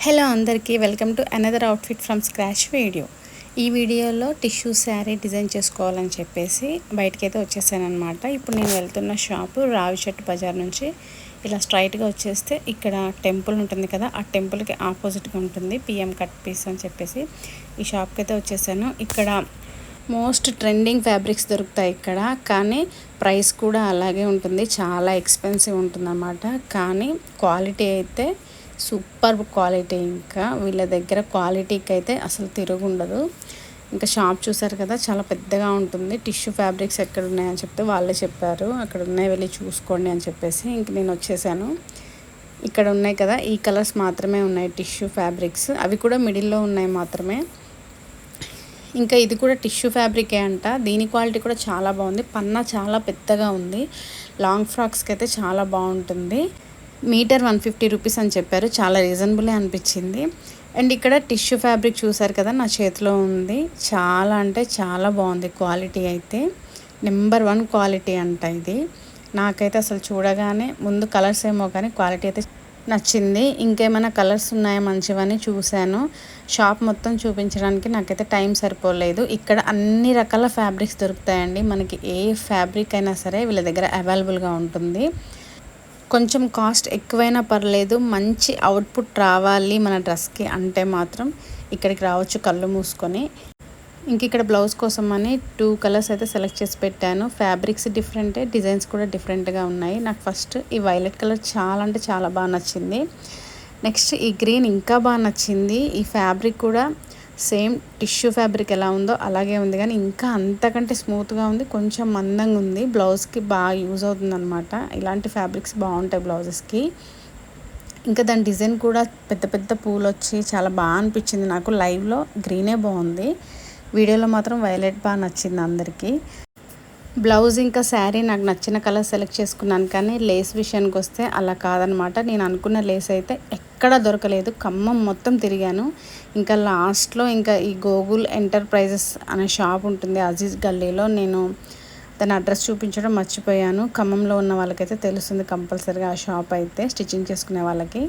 Hello అందరికీ welcome to another outfit from scratch video. ఈ వీడియోలో టిష్యూ శారీ డిజైన్ చేసుకోవాలని చెప్పేసి బయటకైతే వచ్చేసాను అనమాట. ఇప్పుడు నేను వెళ్తున్న షాపు రావిచెట్టు బజార్ నుంచి ఇలా స్ట్రైట్గా వచ్చేస్తే ఇక్కడ టెంపుల్ ఉంటుంది కదా, ఆ టెంపుల్కి ఆపోజిట్గా ఉంటుంది పిఎం కట్ పీస్ అని చెప్పేసి ఈ షాప్కి అయితే వచ్చేసాను. ఇక్కడ మోస్ట్ ట్రెండింగ్ ఫ్యాబ్రిక్స్ దొరుకుతాయి ఇక్కడ, కానీ ప్రైస్ కూడా అలాగే ఉంటుంది, చాలా ఎక్స్పెన్సివ్ ఉంటుంది అన్నమాట. కానీ క్వాలిటీ అయితే సూపర్ క్వాలిటీ. ఇంకా వీళ్ళ దగ్గర క్వాలిటీకి అయితే అసలు తిరుగుండదు. ఇంకా షాప్ చూసారు కదా, చాలా పెద్దగా ఉంటుంది. టిష్యూ ఫ్యాబ్రిక్స్ ఎక్కడ ఉన్నాయని చెప్తే వాళ్ళే చెప్పారు, అక్కడ ఉన్నాయి వెళ్ళి చూసుకోండి అని చెప్పేసి ఇంక నేను వచ్చేసాను. ఇక్కడ ఉన్నాయి కదా, ఈ కలర్స్ మాత్రమే ఉన్నాయి టిష్యూ ఫ్యాబ్రిక్స్, అవి కూడా మిడిల్లో ఉన్నాయి మాత్రమే. ఇంకా ఇది కూడా టిష్యూ ఫ్యాబ్రికే అంట. దీని క్వాలిటీ కూడా చాలా బాగుంది. పన్నా చాలా పెద్దగా ఉంది. లాంగ్ ఫ్రాక్స్కి అయితే చాలా బాగుంటుంది. మీటర్ 150 రూపీస్ అని చెప్పారు, చాలా రీజనబులే అనిపించింది. అండ్ ఇక్కడ టిష్యూ ఫ్యాబ్రిక్ చూసారు కదా, నా చేతిలో ఉంది. చాలా అంటే చాలా బాగుంది క్వాలిటీ అయితే. నెంబర్ 1 క్వాలిటీ అంట ఇది. నాకైతే అసలు చూడగానే ముందు కలర్స్ ఏమో కానీ క్వాలిటీ అయితే నచ్చింది. ఇంకేమైనా కలర్స్ ఉన్నాయో మంచివని చూశాను. షాప్ మొత్తం చూపించడానికి నాకైతే టైం సరిపోలేదు. ఇక్కడ అన్ని రకాల ఫ్యాబ్రిక్స్ దొరుకుతాయండి. మనకి ఏ ఫ్యాబ్రిక్ అయినా సరే వీళ్ళ దగ్గర అవైలబుల్గా ఉంటుంది. కొంచెం కాస్ట్ ఎక్కువైనా పర్లేదు, మంచి అవుట్పుట్ రావాలి మన డ్రెస్కి అంటే మాత్రం ఇక్కడికి రావచ్చు కళ్ళు మూసుకొని. ఇంక ఇక్కడ బ్లౌజ్ కోసం అని 2 కలర్స్ అయితే సెలెక్ట్ చేసి పెట్టాను. ఫ్యాబ్రిక్స్ డిఫరెంటే, డిజైన్స్ కూడా డిఫరెంట్గా ఉన్నాయి. నాకు ఫస్ట్ ఈ వైలెట్ కలర్ చాలా అంటే చాలా బాగా నచ్చింది. నెక్స్ట్ ఈ గ్రీన్ ఇంకా బాగా నచ్చింది. ఈ ఫ్యాబ్రిక్ కూడా సేమ్ టిష్యూ ఫ్యాబ్రిక్ ఎలా ఉందో అలాగే ఉంది, కానీ ఇంకా అంతకంటే స్మూత్గా ఉంది, కొంచెం మందంగా ఉంది. బ్లౌజ్కి బాగా యూజ్ అవుతుంది అనమాట. ఇలాంటి ఫ్యాబ్రిక్స్ బాగుంటాయి బ్లౌజెస్కి. ఇంకా దాని డిజైన్ కూడా పెద్ద పెద్ద పూలు వచ్చి చాలా బాగా అనిపించింది నాకు. లైవ్లో గ్రీనే బాగుంది, వీడియోలో మాత్రం వైలెట్ బాగా నచ్చింది అందరికీ. బ్లౌజ్ ఇంకా శారీ నాకు నచ్చిన కలర్ సెలెక్ట్ చేసుకున్నాను, కానీ లేస్ విషయానికి వస్తే అలా కాదనమాట. నేను అనుకున్న లేస్ అయితే ఎక్కడా దొరకలేదు. ఖమ్మం మొత్తం తిరిగాను. ఇంకా లాస్ట్లో ఇంకా ఈ గోగుల్ ఎంటర్ప్రైజెస్ అనే షాప్ ఉంటుంది అజీజ్ గల్లీలో. నేను దాని అడ్రస్ చూపించడం మర్చిపోయాను. ఖమ్మంలో ఉన్న వాళ్ళకైతే తెలుస్తుంది కంపల్సరీగా ఆ షాప్ అయితే, స్టిచ్చింగ్ చేసుకునే వాళ్ళకి.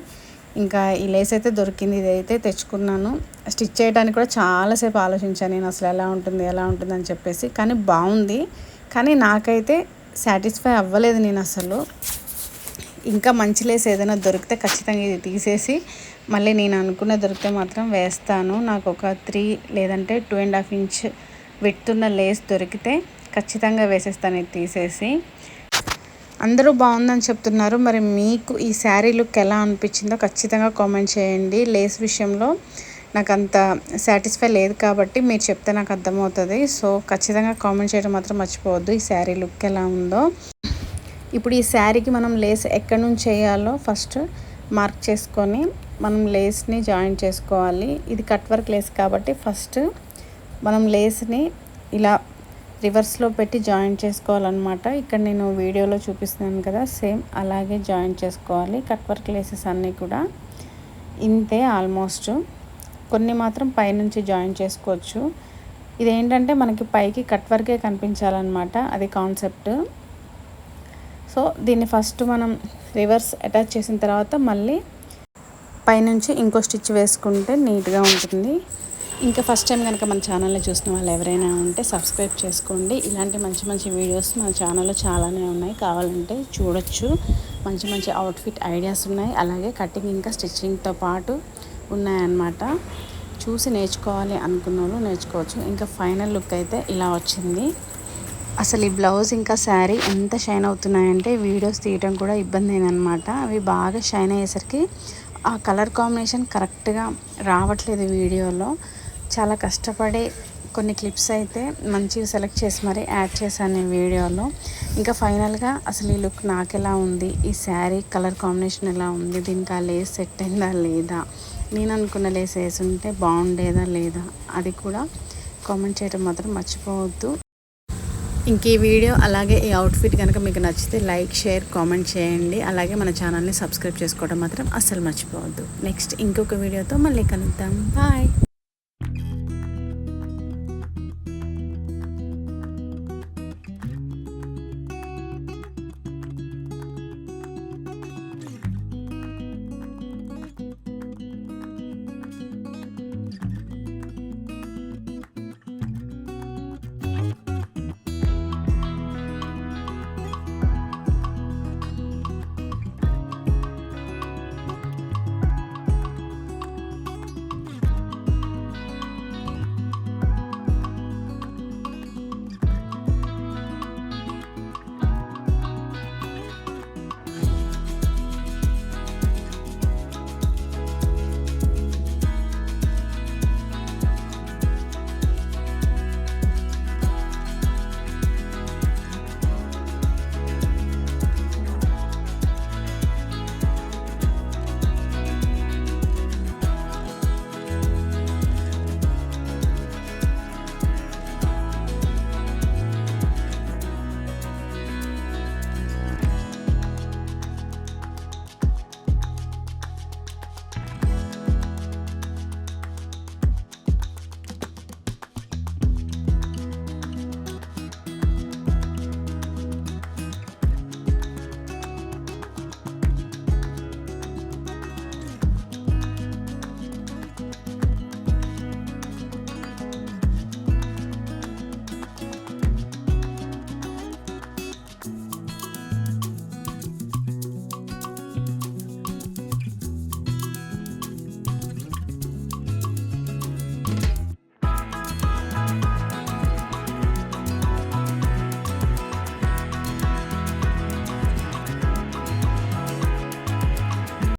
ఇంకా ఈ లేస్ అయితే దొరికింది, ఇదైతే తెచ్చుకున్నాను. స్టిచ్ చేయడానికి కూడా చాలాసేపు ఆలోచించాను నేను, అసలు ఎలా ఉంటుంది అని చెప్పేసి. కానీ బాగుంది, కానీ నాకైతే సాటిస్ఫై అవ్వలేదు నేను అసలు. ఇంకా మంచి లేస్ ఏదైనా దొరికితే ఖచ్చితంగా ఇది తీసేసి మళ్ళీ నేను అనుకున్న దొరికితే మాత్రం వేస్తాను. నాకు ఒక 3 లేదంటే 2.5 ఇంచ్ విడ్తున్న లేస్ దొరికితే ఖచ్చితంగా వేసేస్తాను ఇది తీసేసి. అందరూ బాగుందని చెప్తున్నారు, మరి మీకు ఈ శారీ లుక్ ఎలా అనిపించిందో ఖచ్చితంగా కామెంట్ చేయండి. లేస్ విషయంలో నాకు అంత సాటిస్ఫై లేదు కాబట్టి మీరు చెప్తే నాకు అర్థమవుతుంది. సో ఖచ్చితంగా కామెంట్ చేయడం మాత్రం మర్చిపోవద్దు ఈ శారీ లుక్ ఎలా ఉందో. ఇప్పుడు ఈ శారీకి మనం లేస్ ఎక్కడి నుంచి చేయాలో ఫస్ట్ మార్క్ చేసుకొని మనం లేస్ని జాయిన్ చేసుకోవాలి. ఇది కట్ వర్క్ లేస్ కాబట్టి ఫస్ట్ మనం లేస్ని ఇలా రివర్స్లో పెట్టి జాయిన్ చేసుకోవాలన్నమాట. ఇక్కడ నేను వీడియోలో చూపిస్తున్నాను కదా, సేమ్ అలాగే జాయిన్ చేసుకోవాలి. కట్ వర్క్ లేసెస్ అన్నీ కూడా ఇంతే ఆల్మోస్ట్. కొన్ని మాత్రం పైనుంచి జాయిన్ చేసుకోవచ్చు. ఇదేంటంటే మనకి పైకి కట్ వర్కే కనిపించాలన్నమాట, అది కాన్సెప్ట్. సో దీన్ని ఫస్ట్ మనం రివర్స్ అటాచ్ చేసిన తర్వాత మళ్ళీ పైనుంచి ఇంకో స్టిచ్ వేసుకుంటే నీట్గా ఉంటుంది. ఇంకా ఫస్ట్ టైం కనుక మన ఛానల్ని చూసిన వాళ్ళు ఎవరైనా ఉంటే సబ్స్క్రైబ్ చేసుకోండి. ఇలాంటి మంచి మంచి వీడియోస్ మన ఛానల్లో చాలానే ఉన్నాయి, కావాలంటే చూడొచ్చు. మంచి మంచి అవుట్ఫిట్ ఐడియాస్ ఉన్నాయి, అలాగే కటింగ్ ఇంకా స్టిచ్చింగ్తో పాటు ఉన్నాయన్నమాట. చూసి నేర్చుకోవాలి అనుకున్న వాళ్ళు నేర్చుకోవచ్చు. ఇంకా ఫైనల్ లుక్ అయితే ఇలా వచ్చింది. అసలు ఈ బ్లౌజ్ ఇంకా శారీ ఎంత షైన్ అవుతున్నాయంటే వీడియోస్ తీయడం కూడా ఇబ్బంది అయిందనమాట. అవి బాగా షైన్ అయ్యేసరికి ఆ కలర్ కాంబినేషన్ కరెక్ట్గా రావట్లేదు వీడియోలో. చాలా కష్టపడి కొన్ని క్లిప్స్ అయితే మంచిగా సెలెక్ట్ చేసి మరి యాడ్ చేశాను ఈ వీడియోలో. ఇంకా ఫైనల్గా అసలు ఈ లుక్ నాకు ఎలా ఉంది, ఈ శారీ కలర్ కాంబినేషన్ ఎలా ఉంది, దీనికి ఆ లేస్ సెట్ అయిందా లేదా, నేను అనుకున్న లేస్ వేసి ఉంటే బాగుండేదా లేదా, అది కూడా కామెంట్ చేయడం మాత్రం మర్చిపోవద్దు. ఇంక ఈ వీడియో అలాగే ఈ అవుట్ఫిట్ కనుక మీకు నచ్చితే లైక్, షేర్, కామెంట్ చేయండి. అలాగే మన ఛానల్ని సబ్స్క్రైబ్ చేసుకోవడం మాత్రం అస్సలు మర్చిపోవద్దు. నెక్స్ట్ ఇంకొక వీడియోతో మళ్ళీ కలుద్దాం. బాయ్.